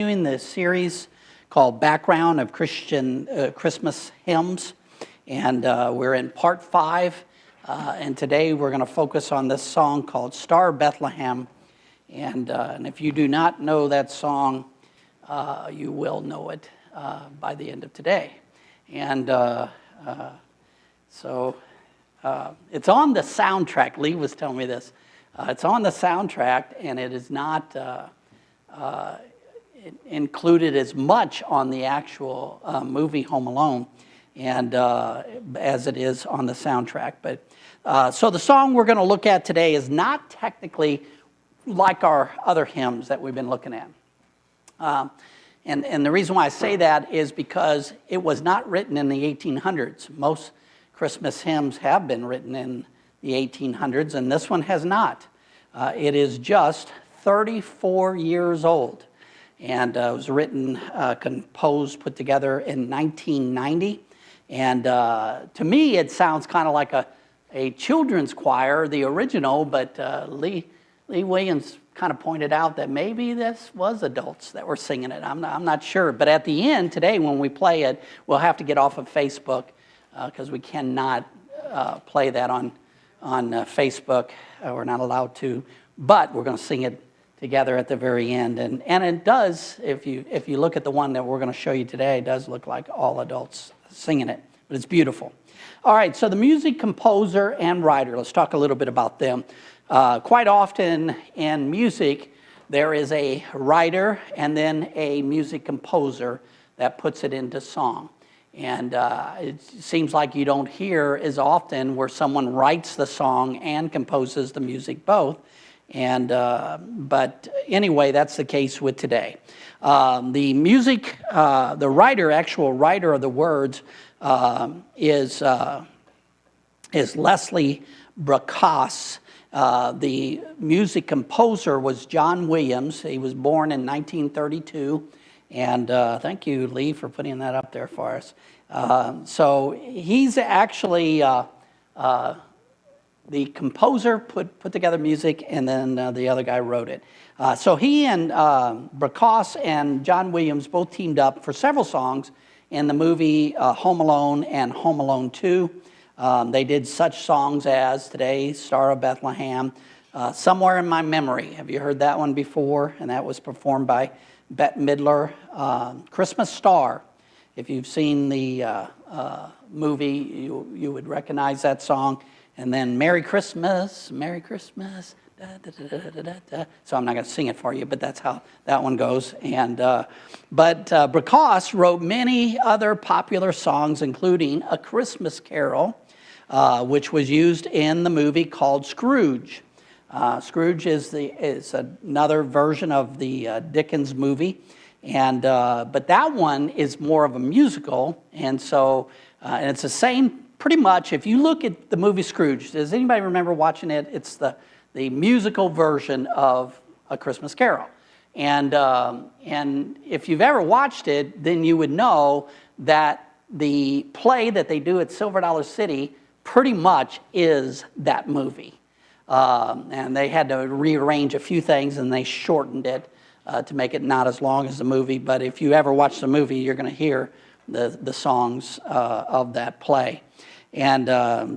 Continuing the series called Background of Christian Christmas Hymns, and we're in part 5, and today we're going to focus on this song called Star of Bethlehem, and if you do not know that song, you will know it by the end of today. And so it's on the soundtrack. Lee was telling me this. It's on the soundtrack, and it is not included as much on the actual movie Home Alone and as it is on the soundtrack. But so the song we're going to look at today is not technically like our other hymns that we've been looking at. And the reason why I say that is because it was not written in the 1800s. Most Christmas hymns have been written in the 1800s, and this one has not. It is just 34 years old. And it was written, composed, put together in 1990. And to me, it sounds kind of like a children's choir, the original, but Lee Williams kind of pointed out that maybe this was adults that were singing it. I'm not sure. But at the end today, when we play it, we'll have to get off of Facebook because we cannot play that on Facebook. We're not allowed to. But we're going to sing it together at the very end, and it does, if you look at the one that we're going to show you today, it does look like all adults singing it, but it's beautiful. All right, so the music composer and writer, let's talk a little bit about them. Quite often in music, there is a writer and then a music composer that puts it into song. And it seems like you don't hear as often where someone writes the song and composes the music both. And but anyway, that's the case with today. The music, the actual writer of the words, is Leslie Bracas. The music composer was John Williams. He was born in 1932, and thank you, Lee, for putting that up there for us. So he's actually the composer put together music, and then the other guy wrote it. So he and Bracas and John Williams both teamed up for several songs in the movie Home Alone and Home Alone 2. They did such songs as today, Star of Bethlehem, Somewhere in My Memory. Have you heard that one before? And that was performed by Bette Midler. Christmas Star. If you've seen the movie, you would recognize that song. And then Merry Christmas, da, da, da, da, da, da. So I'm not going to sing it for you, but that's how that one goes. And but Bracas wrote many other popular songs, including A Christmas Carol, which was used in the movie called Scrooge. Scrooge is another version of the Dickens movie, and but that one is more of a musical, and so and it's the same. Pretty much, if you look at the movie Scrooge, does anybody remember watching it? It's the musical version of A Christmas Carol. And if you've ever watched it, then you would know that the play that they do at Silver Dollar City pretty much is that movie. And they had to rearrange a few things, and they shortened it to make it not as long as the movie. But if you ever watch the movie, you're going to hear the songs of that play. And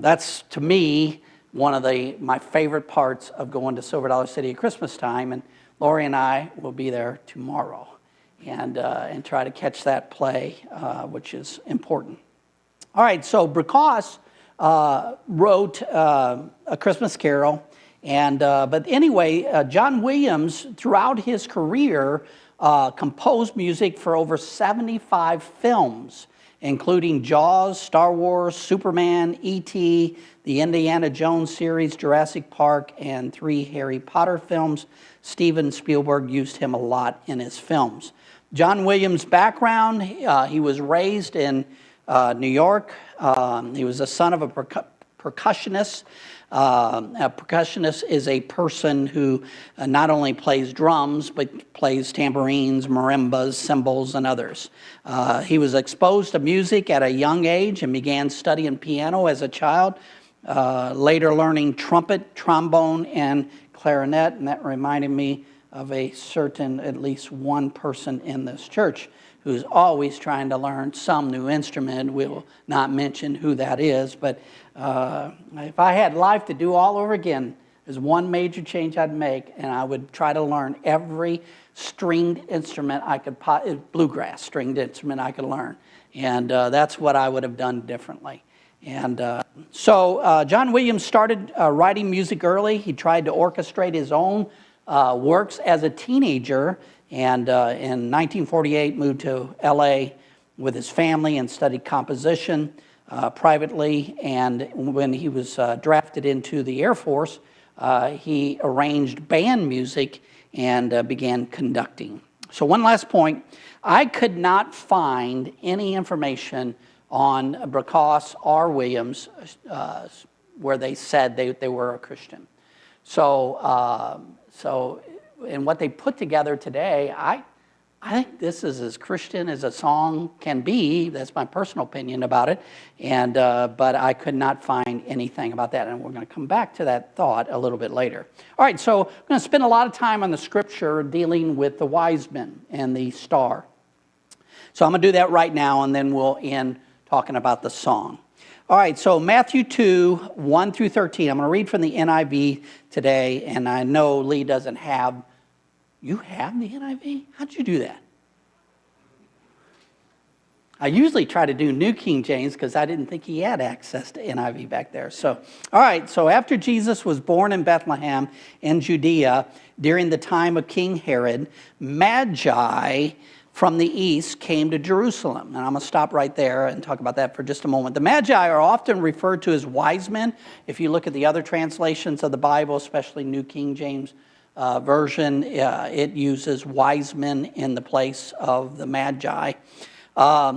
that's, to me, one of my favorite parts of going to Silver Dollar City at Christmas time. And Lori and I will be there tomorrow and try to catch that play, which is important. All right, so Bracas wrote A Christmas Carol. And but anyway, John Williams, throughout his career, composed music for over 75 films, including Jaws, Star Wars, Superman, E.T., the Indiana Jones series, Jurassic Park, and 3 Harry Potter films. Steven Spielberg used him a lot in his films. John Williams' background, he was raised in New York. He was the son of a percussionist. A percussionist is a person who not only plays drums, but plays tambourines, marimbas, cymbals, and others. He was exposed to music at a young age and began studying piano as a child, later learning trumpet, trombone, and clarinet. And that reminded me of a certain, at least one person in this church who's always trying to learn some new instrument. We'll not mention who that is, but if I had life to do all over again, there's one major change I'd make, and I would try to learn every stringed instrument I could, bluegrass stringed instrument I could learn. And that's what I would have done differently. And so John Williams started writing music early. He tried to orchestrate his own works as a teenager, and in 1948 moved to L.A. with his family and studied composition privately. And when he was drafted into the Air Force, he arranged band music and began conducting. So one last point, I could not find any information on Brockhaus or Williams where they said they were a Christian. So, and what they put together today, I think this is as Christian as a song can be. That's my personal opinion about it. And but I could not find anything about that. And we're going to come back to that thought a little bit later. All right, so I'm going to spend a lot of time on the scripture dealing with the wise men and the star. So I'm going to do that right now, and then we'll end talking about the song. All right, so Matthew 2, 1 through 13. I'm going to read from the NIV today, and I know Lee doesn't have. You have the NIV? How'd you do that? I usually try to do New King James because I didn't think he had access to NIV back there. So, all right, so after Jesus was born in Bethlehem in Judea during the time of King Herod, Magi from the east came to Jerusalem. And I'm going to stop right there and talk about that for just a moment. The Magi are often referred to as wise men. If you look at the other translations of the Bible, especially New King James version, it uses wise men in the place of the Magi.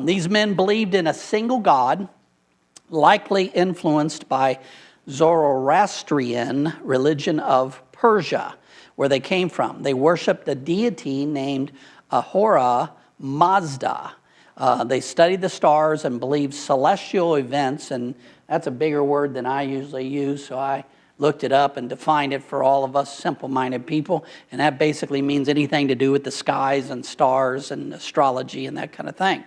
These men believed in a single God, likely influenced by Zoroastrian religion of Persia, where they came from. They worshipped a deity named Ahura Mazda. They studied the stars and believed celestial events, and that's a bigger word than I usually use, so I looked it up and defined it for all of us simple-minded people, and that basically means anything to do with the skies and stars and astrology and that kind of thing.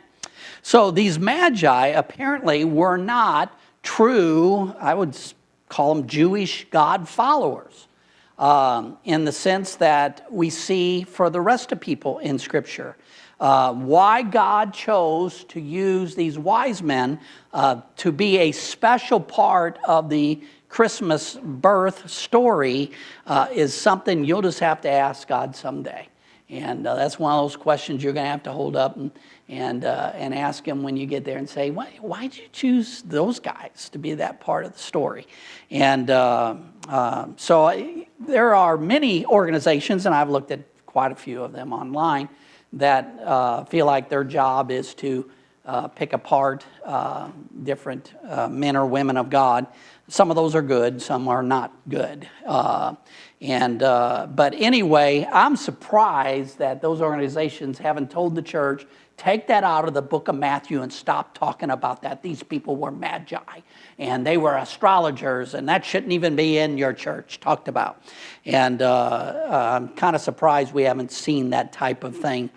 So these Magi apparently were not true, I would call them Jewish God followers, in the sense that we see for the rest of people in Scripture. Why God chose to use these wise men to be a special part of the Christmas birth story is something you'll just have to ask God someday. And that's one of those questions you're going to have to hold up and ask him when you get there and say, why'd you choose those guys to be that part of the story? And so there are many organizations, and I've looked at quite a few of them online, that feel like their job is to pick apart different men or women of God. Some of those are good, some are not good. But anyway, I'm surprised that those organizations haven't told the church, take that out of the book of Matthew and stop talking about that. These people were magi, and they were astrologers, and that shouldn't even be in your church talked about. And I'm kind of surprised we haven't seen that type of thing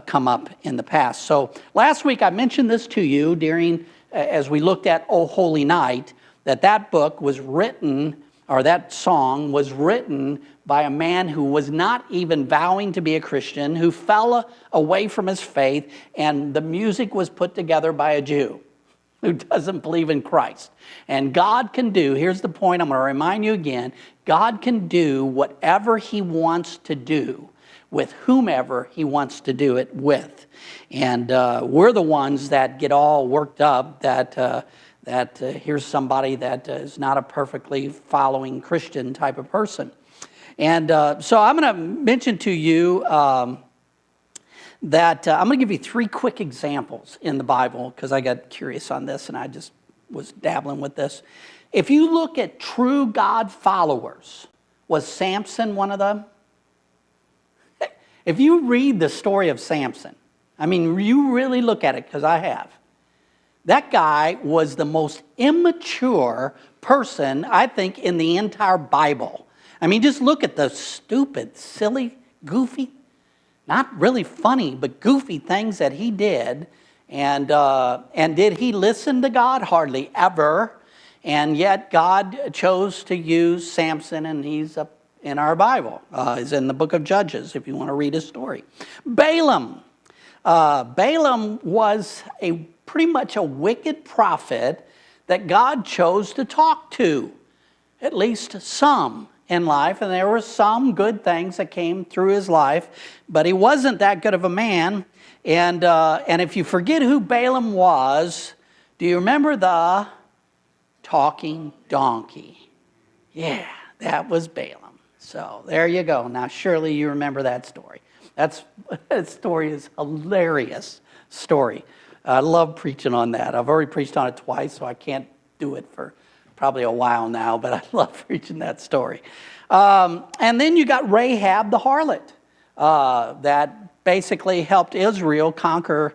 come up in the past. So last week I mentioned this to you as we looked at O Holy Night, that book was written, or that song was written by a man who was not even vowing to be a Christian, who fell away from his faith, and the music was put together by a Jew who doesn't believe in Christ. And God can do, here's the point I'm going to remind you again, God can do whatever he wants to do with whomever he wants to do it with. And we're the ones that get all worked up that here's somebody that is not a perfectly following Christian type of person. And so I'm going to mention to you that I'm going to give you 3 quick examples in the Bible, because I got curious on this and I just was dabbling with this. If you look at true God followers, was Samson one of them? If you read the story of Samson, I mean, you really look at it, because I have. That guy was the most immature person, I think, in the entire Bible. I mean, just look at the stupid, silly goofy, not really funny, but goofy things that he did. And did he listen to God? Hardly ever. And yet God chose to use Samson, and he's up in our Bible. He's in the book of Judges, if you want to read his story. Balaam. Balaam was pretty much a wicked prophet that God chose to talk to, at least some in life. And there were some good things that came through his life, but he wasn't that good of a man. And if you forget who Balaam was, do you remember the talking donkey? Yeah, that was Balaam. So there you go. Now, surely you remember that story. That story is a hilarious story. I love preaching on that. I've already preached on it twice, so I can't do it for probably a while now, but I love preaching that story. And then you got Rahab the harlot that basically helped Israel conquer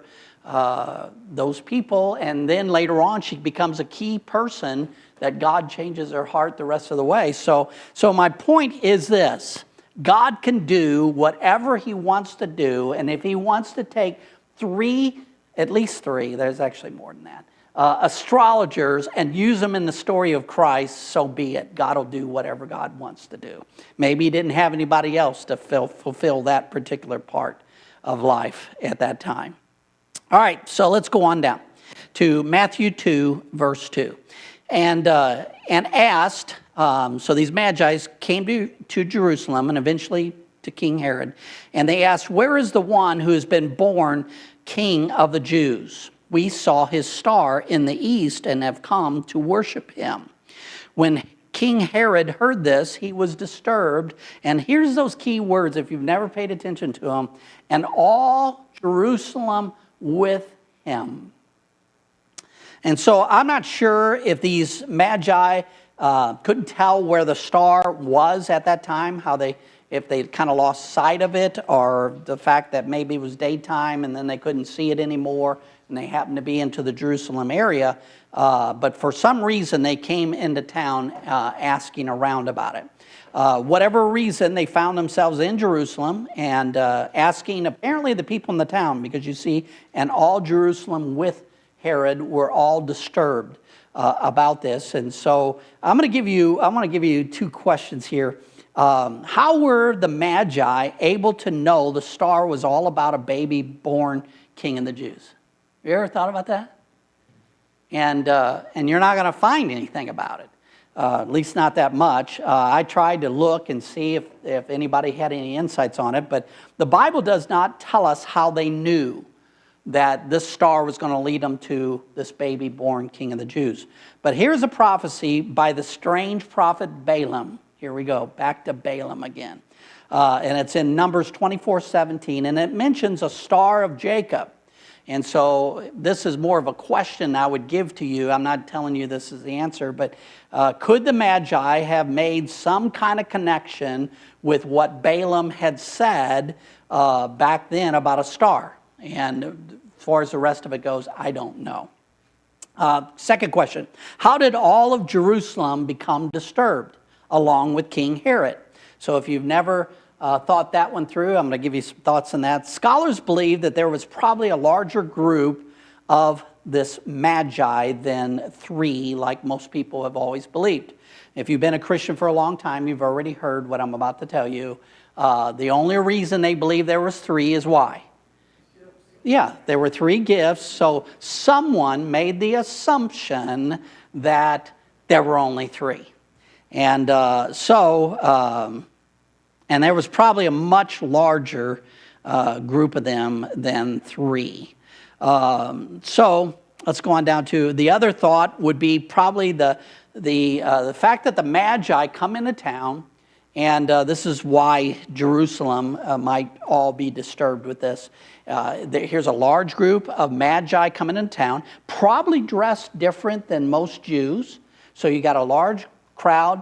those people, and then later on she becomes a key person that God changes her heart the rest of the way. So my point is this: God can do whatever he wants to do, and if he wants to take at least three, there's actually more than that, astrologers and use them in the story of Christ, so be it. God will do whatever God wants to do. Maybe he didn't have anybody else to fulfill that particular part of life at that time. All right, so let's go on down to Matthew 2, verse 2. And asked, so these magi came to Jerusalem and eventually to King Herod, and they asked, "Where is the one who has been born King of the Jews? We saw his star in the east and have come to worship him." When King Herod heard this, he was disturbed. And here's those key words, if you've never paid attention to them: "and all Jerusalem with him." And so I'm not sure if these magi couldn't tell where the star was at that time, if they kind of lost sight of it, or the fact that maybe it was daytime and then they couldn't see it anymore and they happened to be into the Jerusalem area. But for some reason they came into town asking around about it. Whatever reason, they found themselves in Jerusalem and asking apparently the people in the town, because you see, and all Jerusalem with Herod were all disturbed about this. And so I want to give you two questions here. How were the Magi able to know the star was all about a baby born king of the Jews? You ever thought about that? And you're not going to find anything about it, at least not that much. I tried to look and see if anybody had any insights on it, but the Bible does not tell us how they knew that this star was going to lead them to this baby born king of the Jews. But here's a prophecy by the strange prophet Balaam. Here we go, back to Balaam again. And it's in Numbers 24:17, and it mentions a star of Jacob. And so this is more of a question I would give to you. I'm not telling you this is the answer, but could the Magi have made some kind of connection with what Balaam had said back then about a star? And as far as the rest of it goes, I don't know. Second question: how did all of Jerusalem become disturbed along with King Herod? So if you've never thought that one through, I'm going to give you some thoughts on that. Scholars believe that there was probably a larger group of this Magi than three, like most people have always believed. If you've been a Christian for a long time, you've already heard what I'm about to tell you. The only reason they believe there was three is why? Yeah, there were three gifts, so someone made the assumption that there were only three. And and there was probably a much larger group of them than three. So let's go on down to the other thought would be probably the fact that the Magi come into town, and this is why Jerusalem might all be disturbed with this. Here's a large group of Magi coming into town, probably dressed different than most Jews. So you got a large crowd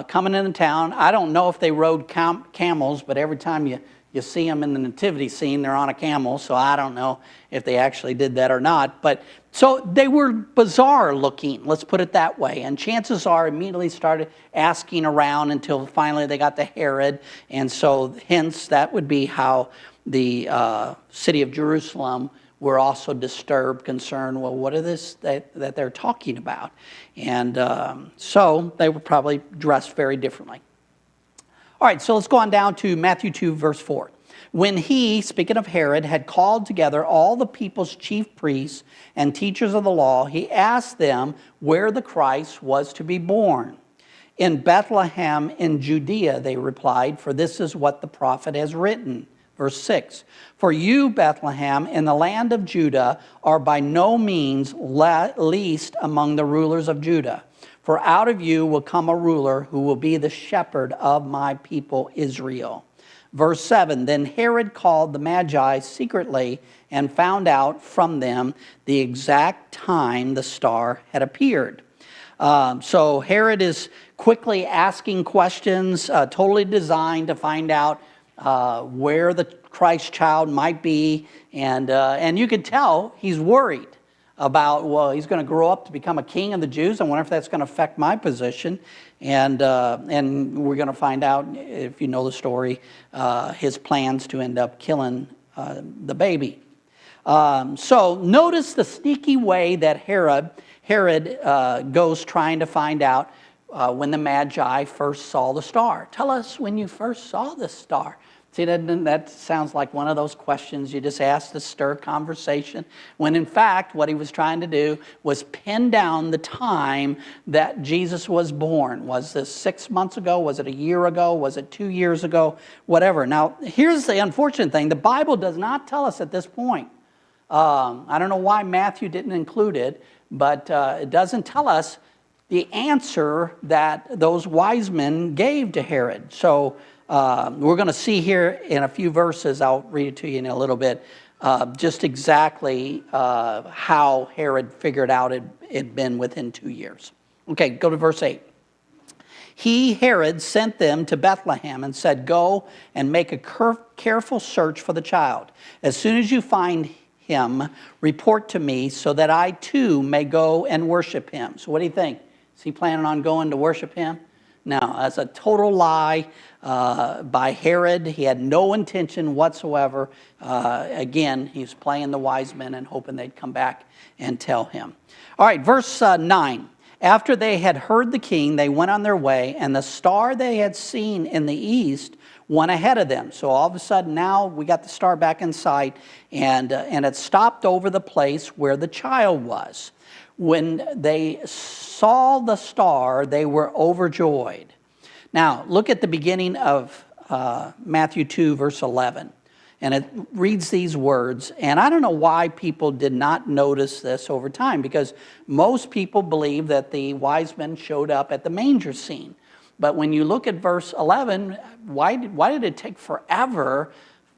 coming into town. I don't know if they rode camels, but every time you You see them in the nativity scene. They're on a camel, so I don't know if they actually did that or not. But so they were bizarre looking, let's put it that way. And chances are immediately started asking around until finally they got to Herod. And so hence that would be how the city of Jerusalem were also disturbed, concerned, well, what is this that they're talking about? And so they were probably dressed very differently. All right, so let's go on down to Matthew 2, verse 4. When he, speaking of Herod, had called together all the people's chief priests and teachers of the law, he asked them where the Christ was to be born. In Bethlehem in Judea, they replied, for this is what the prophet has written. Verse 6, for you, Bethlehem, in the land of Judah, are by no means least among the rulers of Judah. For out of you will come a ruler who will be the shepherd of my people Israel. Verse 7, then Herod called the Magi secretly and found out from them the exact time the star had appeared. So Herod is quickly asking questions, totally designed to find out where the Christ child might be. And you could tell he's worried about, well, he's going to grow up to become a king of the Jews. I wonder if that's going to affect my position. And we're going to find out, if you know the story, his plans to end up killing the baby. So notice the sneaky way that Herod goes trying to find out when the Magi first saw the star. Tell us when you first saw the star. See, that sounds like one of those questions you just ask to stir conversation, when in fact what he was trying to do was pin down the time that Jesus was born. Was this 6 months ago? Was it a year ago? Was it 2 years ago? Whatever. Now, here's the unfortunate thing. The Bible does not tell us at this point. I don't know why Matthew didn't include it, but it doesn't tell us the answer that those wise men gave to Herod. So we're going to see here in a few verses, I'll read it to you in a little bit, just exactly how Herod figured out it'd been within 2 years. Okay, go to verse 8. He, Herod, sent them to Bethlehem and said, go and make a careful search for the child. As soon as you find him, report to me so that I too may go and worship him. So what do you think? Is he planning on going to worship him? No, that's a total lie by Herod. He had no intention whatsoever. Again, he's playing the wise men and hoping they'd come back and tell him. All right, verse 9. After they had heard the king, they went on their way, and the star they had seen in the east went ahead of them. So all of a sudden now we got the star back in sight, and it stopped over the place where the child was. When they saw the star, they were overjoyed. Now, look at the beginning of Matthew 2, verse 11. And it reads these words. And I don't know why people did not notice this over time, because most people believe that the wise men showed up at the manger scene. But when you look at verse 11, why did it take forever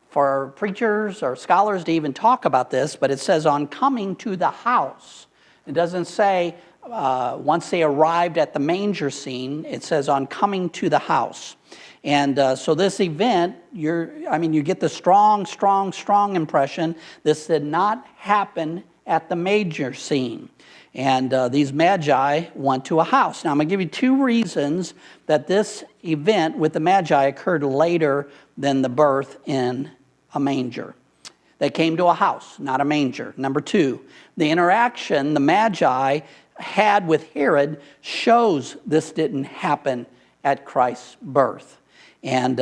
for preachers or scholars to even talk about this? But it says, on coming to the house. It doesn't say once they arrived at the manger scene. It says on coming to the house. And so this event, you get the strong impression this did not happen at the manger scene. And these magi went to a house. Now I'm going to give you two reasons that this event with the magi occurred later than the birth in a manger. They came to a house, not a manger. Number two, the interaction the Magi had with Herod shows this didn't happen at Christ's birth. And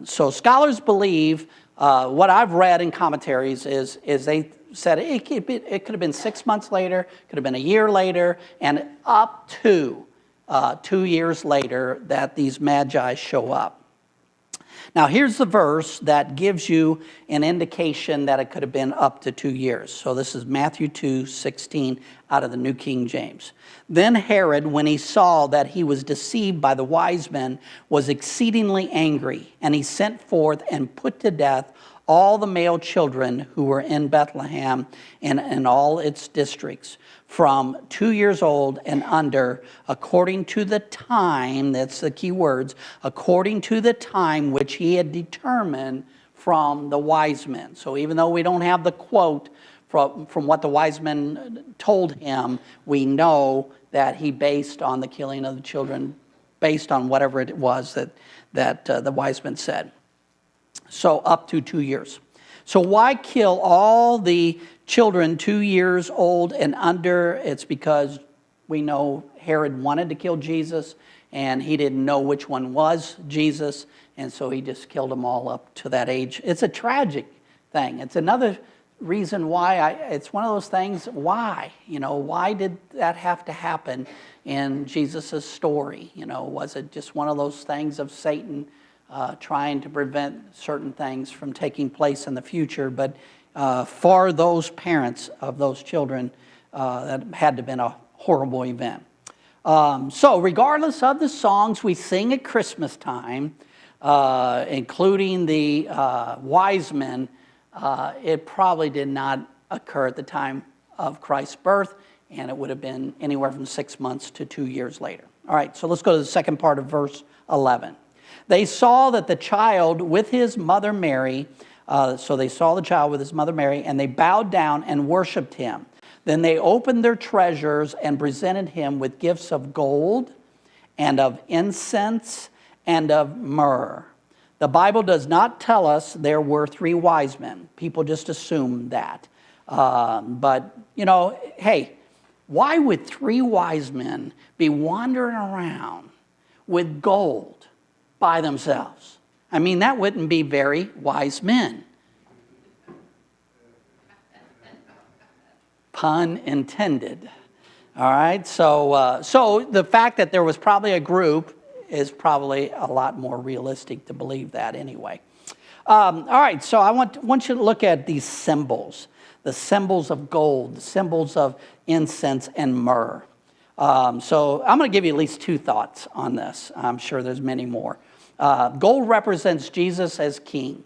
so scholars believe, what I've read in commentaries is they said it could have been 6 months later, could have been a year later, and up to 2 years later that these Magi show up. Now, here's the verse that gives you an indication that it could have been up to 2 years. So this is Matthew 2:16 out of the New King James. Then Herod, when he saw that he was deceived by the wise men, was exceedingly angry, and he sent forth and put to death all the male children who were in Bethlehem and in all its districts, from 2 years old and under, according to the time, that's the key words, according to the time which he had determined from the wise men. So even though we don't have the quote from what the wise men told him, we know that he based on the killing of the children, based on whatever it was that the wise men said. So up to 2 years. So why kill all the children 2 years old and under? It's because we know Herod wanted to kill Jesus, and he didn't know which one was Jesus, and so he just killed them all up to that age. It's a tragic thing. It's another reason why it's one of those things, why? Why did that have to happen in Jesus' story? Was it just one of those things of Satan trying to prevent certain things from taking place in the future? But for those parents of those children, that had to have been a horrible event. So regardless of the songs we sing at Christmas time, including the wise men, it probably did not occur at the time of Christ's birth, and it would have been anywhere from 6 months to 2 years later. All right, so let's go to the second part of verse 11. They saw that the child with his mother Mary, so they saw the child with his mother Mary, and they bowed down and worshiped him. Then they opened their treasures and presented him with gifts of gold and of incense and of myrrh. The Bible does not tell us there were 3 wise men. People just assume that. But, hey, why would 3 wise men be wandering around with gold by themselves? I mean, that wouldn't be very wise men. Pun intended. All right, so the fact that there was probably a group is probably a lot more realistic to believe that anyway. All right, so I want you to look at these symbols, the symbols of gold, the symbols of incense and myrrh. So I'm going to give you at least 2 thoughts on this. I'm sure there's many more. Gold represents Jesus as king.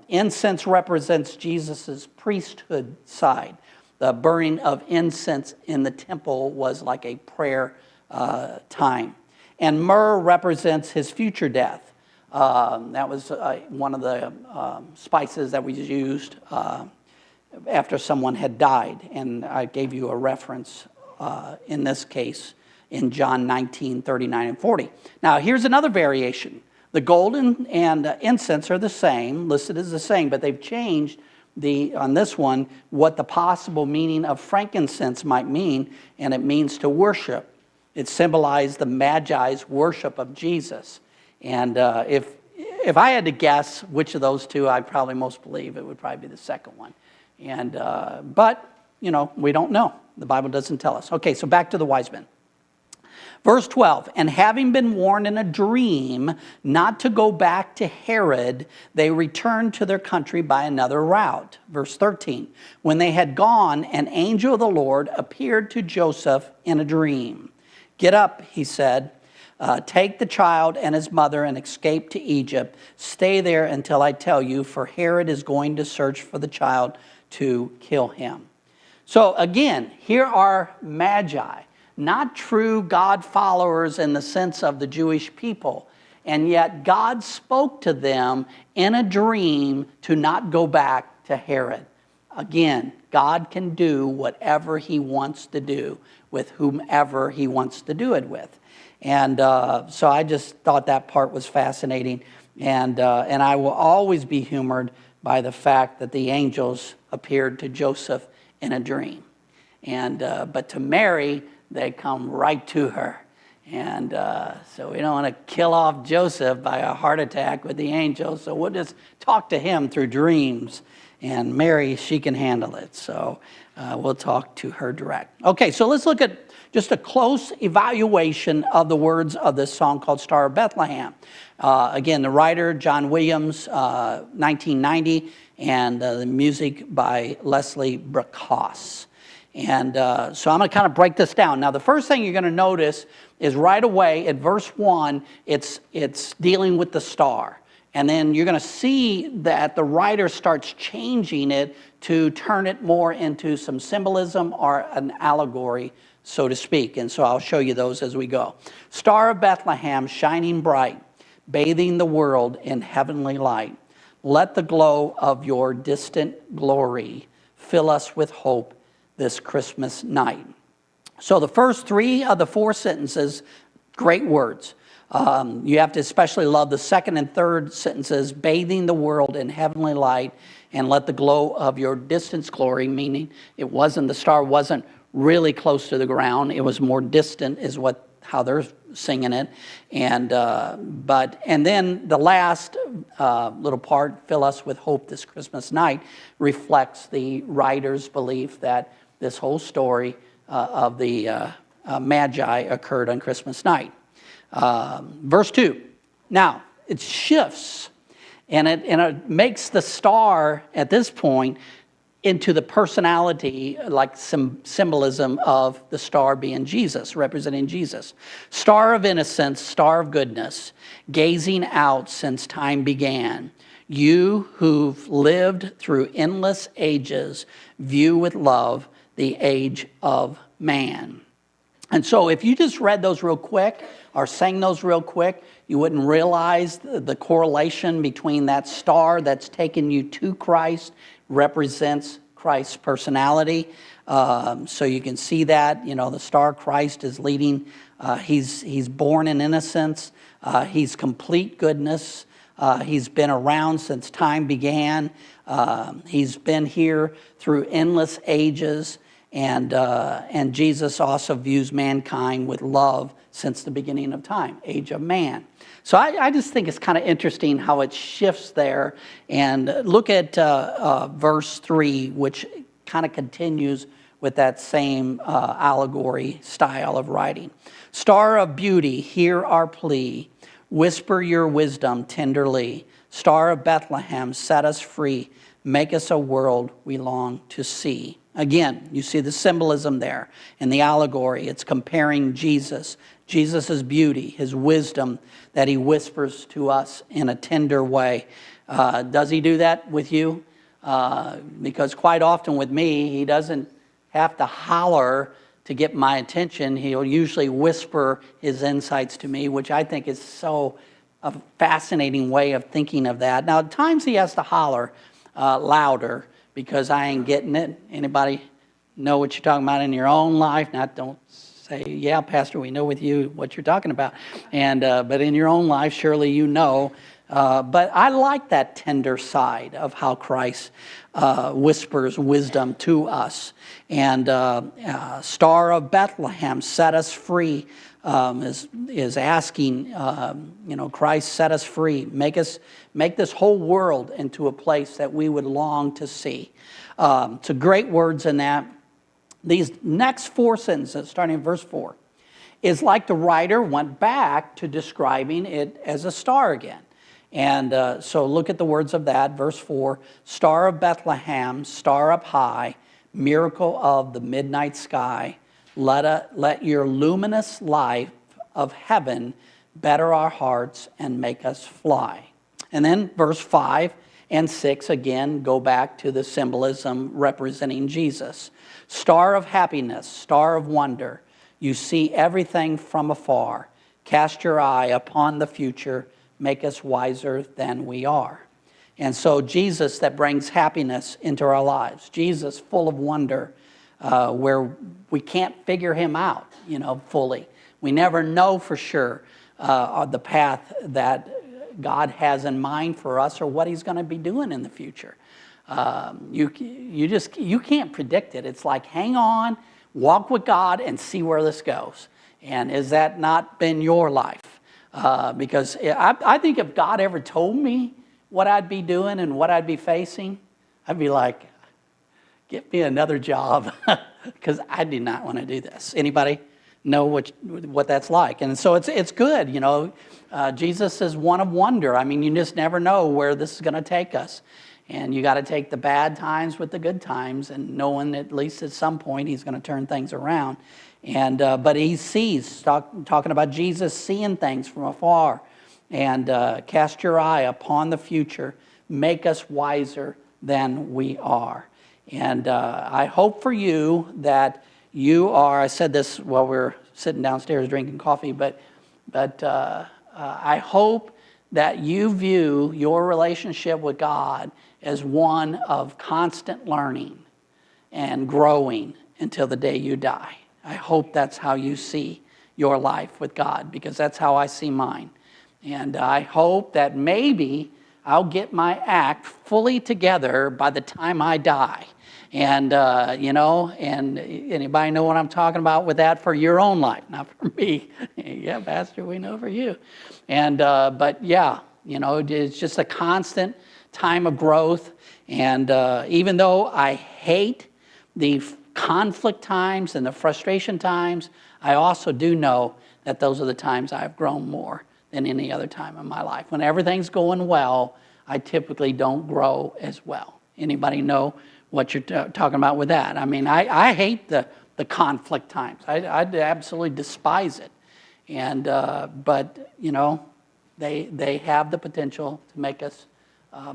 Incense represents Jesus' priesthood side. The burning of incense in the temple was like a prayer time. And myrrh represents his future death. That was one of the spices that was used after someone had died. And I gave you a reference in this case in John 19, 39 and 40. Now, here's another variation. The gold and incense are the same, listed as the same, but they've changed on this one what the possible meaning of frankincense might mean, and it means to worship. It symbolized the Magi's worship of Jesus. And if I had to guess which of those 2 I probably most believe, it would probably be the second one. And but we don't know. The Bible doesn't tell us. Okay, so back to the wise men. Verse 12, and having been warned in a dream not to go back to Herod, they returned to their country by another route. Verse 13, when they had gone, an angel of the Lord appeared to Joseph in a dream. Get up, he said, take the child and his mother and escape to Egypt. Stay there until I tell you, for Herod is going to search for the child to kill him. So again, here are Magi. Not true God followers in the sense of the Jewish people. And yet God spoke to them in a dream to not go back to Herod. Again, God can do whatever he wants to do with whomever he wants to do it with. And so I just thought that part was fascinating. And I will always be humored by the fact that the angels appeared to Joseph in a dream. And but to Mary, they come right to her. And so we don't want to kill off Joseph by a heart attack with the angels. So we'll just talk to him through dreams. And Mary, she can handle it. So we'll talk to her direct. Okay, so let's look at just a close evaluation of the words of this song called Star of Bethlehem. Again, the writer, John Williams, 1990, and the music by Leslie Bracos. And so I'm going to kind of break this down. Now, the first thing you're going to notice is right away at verse 1, it's dealing with the star. And then you're going to see that the writer starts changing it to turn it more into some symbolism or an allegory, so to speak. And so I'll show you those as we go. Star of Bethlehem, shining bright, bathing the world in heavenly light. Let the glow of your distant glory fill us with hope this Christmas night. So the first three of the four sentences, great words. You have to especially love the second and third sentences, bathing the world in heavenly light and let the glow of your distant glory, meaning the star wasn't really close to the ground. It was more distant is how they're singing it. And then the last little part, fill us with hope this Christmas night, reflects the writer's belief that this whole story of the Magi occurred on Christmas night. Verse 2. Now, it shifts, and it makes the star at this point into the personality, like symbolism of the star being Jesus, representing Jesus. Star of innocence, star of goodness, gazing out since time began. You who've lived through endless ages, view with love the age of man. And so if you just read those real quick or sang those real quick, you wouldn't realize the correlation between that star that's taken you to Christ represents Christ's personality. So you can see that, the star Christ is leading. He's born in innocence. He's complete goodness. He's been around since time began. He's been here through endless ages. And Jesus also views mankind with love since the beginning of time, age of man. So I just think it's kind of interesting how it shifts there. And look at verse 3, which kind of continues with that same allegory style of writing. Star of beauty, hear our plea. Whisper your wisdom tenderly. Star of Bethlehem, set us free. Make us a world we long to see. Again, you see the symbolism there in the allegory. It's comparing Jesus' beauty, his wisdom that he whispers to us in a tender way. Does he do that with you? Because quite often with me, he doesn't have to holler to get my attention. He'll usually whisper his insights to me, which I think is so a fascinating way of thinking of that. Now, at times he has to holler louder because I ain't getting it. Anybody know what you're talking about in your own life? Don't say, yeah, Pastor, we know with you what you're talking about. And but in your own life, surely you know. But I like that tender side of how Christ whispers wisdom to us. And Star of Bethlehem, set us free, is asking, Christ, set us free. Make this whole world into a place that we would long to see. So great words in that. These next four sentences, starting in verse 4, is like the writer went back to describing it as a star again. And so look at the words of that. Verse 4, Star of Bethlehem, star up high, miracle of the midnight sky, let your luminous light of heaven better our hearts and make us fly. And then verse 5 and 6 again go back to the symbolism representing Jesus. Star of happiness, star of wonder, you see everything from afar. Cast your eye upon the future, make us wiser than we are. And so Jesus that brings happiness into our lives. Jesus full of wonder, where we can't figure him out, fully. We never know for sure the path that God has in mind for us or what he's going to be doing in the future. You can't predict it. It's like hang on, walk with God and see where this goes. And has that not been your life? Because I think if God ever told me what I'd be doing and what I'd be facing, I'd be like, get me another job, because I do not want to do this. Anybody know what that's like? And so it's good, Jesus is one of wonder. I mean, you just never know where this is going to take us. And you got to take the bad times with the good times and knowing at least at some point he's going to turn things around. And but he sees, talking about Jesus seeing things from afar. And cast your eye upon the future. Make us wiser than we are. And I hope for you that you are, I said this while we were sitting downstairs drinking coffee, but I hope that you view your relationship with God as one of constant learning and growing until the day you die. I hope that's how you see your life with God, because that's how I see mine. And I hope that maybe I'll get my act fully together by the time I die. And, and anybody know what I'm talking about with that for your own life, not for me. Yeah, Pastor, we know for you. And, but yeah, it's just a constant time of growth. And even though I hate the conflict times and the frustration times, I also do know that those are the times I've grown more than any other time in my life. When everything's going well, I typically don't grow as well. Anybody know what you're talking about with that? I mean, I hate the conflict times. I absolutely despise it. And but they have the potential to make us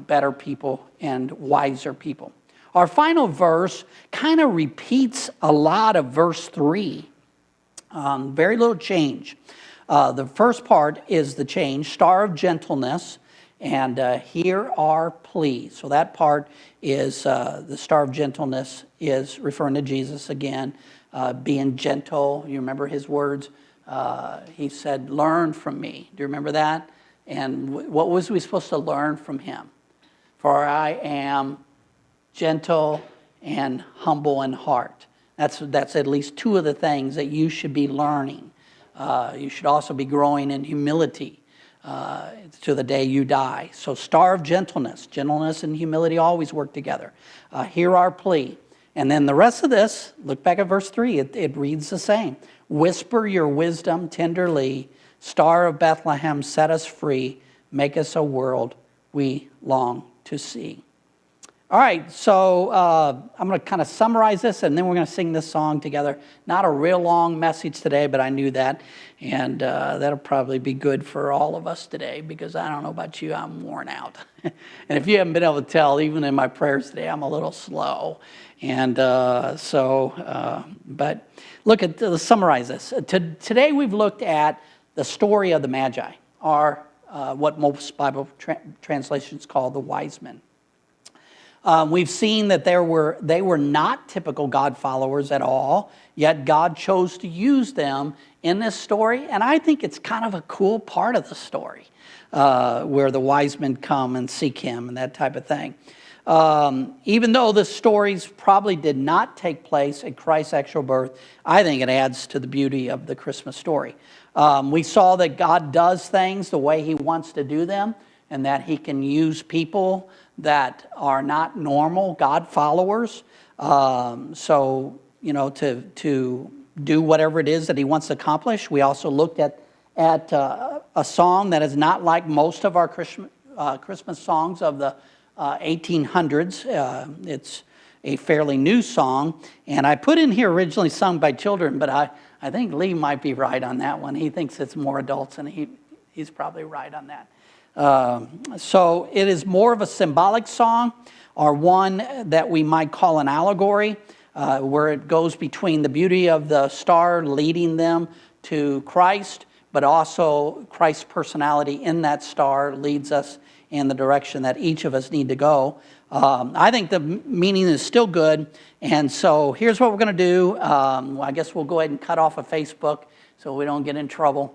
better people and wiser people. Our final verse kind of repeats a lot of verse 3. Very little change. The first part is the change, star of gentleness, and hear our plea. So that part is the star of gentleness is referring to Jesus again, being gentle. You remember his words? He said, learn from me. Do you remember that? And what was we supposed to learn from him? For I am gentle and humble in heart. That's at least two of the things that you should be learning. You should also be growing in humility to the day you die. So star of gentleness. Gentleness and humility always work together. Hear our plea. And then the rest of this, look back at verse 3, it reads the same. Whisper your wisdom tenderly. Star of Bethlehem, set us free. Make us a world we long to see. All right, so I'm going to kind of summarize this, and then we're going to sing this song together. Not a real long message today, but I knew that, and that'll probably be good for all of us today, because I don't know about you, I'm worn out. And if you haven't been able to tell, even in my prayers today, I'm a little slow. And but look at, let's summarize this. Today we've looked at the story of the Magi, or what most Bible translations call the wise men. We've seen that they were not typical God followers at all, yet God chose to use them in this story. And I think it's kind of a cool part of the story, where the wise men come and seek him and that type of thing. Even though the stories probably did not take place at Christ's actual birth, I think it adds to the beauty of the Christmas story. We saw that God does things the way he wants to do them, and that he can use people that are not normal God followers. To do whatever it is that he wants to accomplish. We also looked at a song that is not like most of our Christmas songs of the 1800s. It's a fairly new song. And I put in here originally sung by children, but I think Lee might be right on that one. He thinks it's more adults, and he's probably right on that. So it is more of a symbolic song, or one that we might call an allegory, where it goes between the beauty of the star leading them to Christ, but also Christ's personality in that star leads us in the direction that each of us need to go. I think the meaning is still good, and so here's what we're going to do. I guess we'll go ahead and cut off of Facebook so we don't get in trouble.